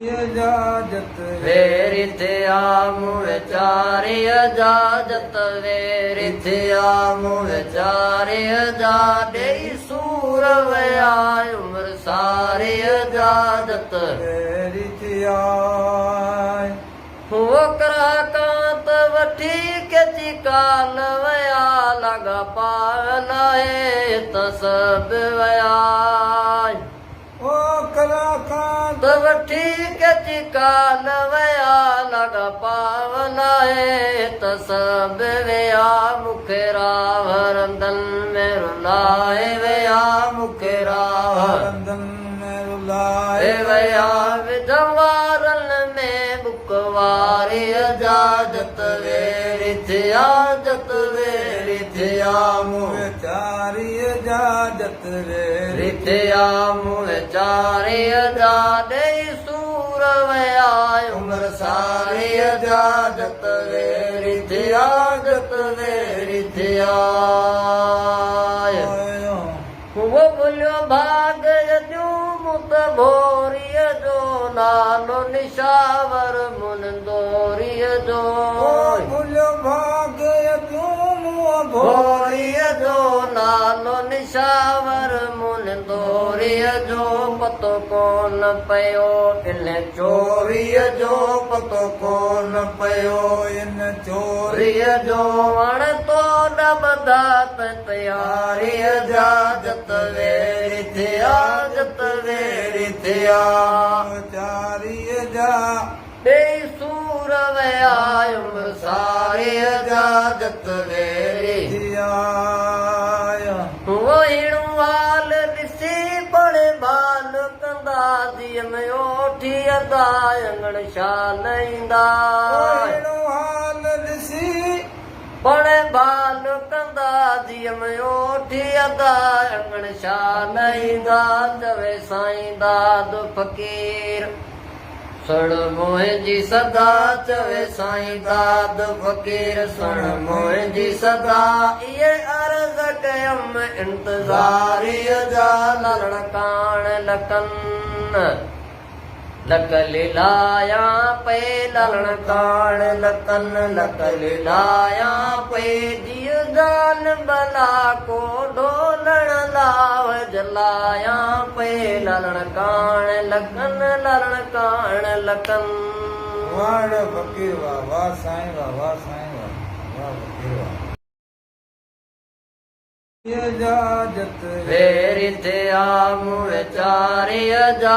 इजाजत वेरि थिया मूं विचारे इजाजत वेरि थिया मूं विचारे जा ॾेई सूर वया उमिरि सारी इजाजत वेरि थिया वकरा कांत वठी केची काल वया लॻा पाल त सभु वया वकरा कांत वठी केची काल वया लॻा पावल त सभु विया मूंखे रावरंदन में रुलाए विया मूंखे रंदन में रुलाए वया विधवारन में बुकवारी इजाजत वेरि थिया जत वेरि थिया मूं विचारी इजाजत वेरि थिया मूं विचारे जा ॾेई सूर वया उमिरि सारी इजाजत वेरि थिया जत वेरि थिया वो भुलियो भाग जूं मुत भोरीअ जो नालो निशावर मुनंदोरीअ जो भुलियो भाग्य तूं भोरीअ जो नालो निशावर मुनंदोरीअ जो पतो कोन पियो इन चोरीअ जो पतो कोन पियो इन चोरी चोरीअ जो वण तो न बधात तयारी इजाजत वेरि थिया जत वेरि थिया विचारी जा ॾेई सूर वया उमिरि सारी इजाजत वेरि थिया वहिणु वाल ॾिसी पड़े बाल कंदा धीअ में ओठी अदा अंगण शाल ईंदा हाल ॾिसी पड़े बाल कंदा धीअ में ओठी अदा अंगण शाल ईंदा चवे साईं दाद फ़क़ीर सुण मुंहिंजी सदा चवे साईं दाद फ़क़ीर सुण मुंहिंजी सदा इहे अर्ज़ कयम इंतज़ारीअ जा ललण कान लकन लक लीलाया पे ललण कान लकन लक लीलाया पे जीअ जान भला को ढोलण लाव जलाया पे ललण कान लकन ललण कान लकन वाड़ फ़क़ीर वाह वाह साईं वाह वाह साईं वाह वाह फ़क़ीर वाह इजाजत वेरि थिया मूं विचारे जा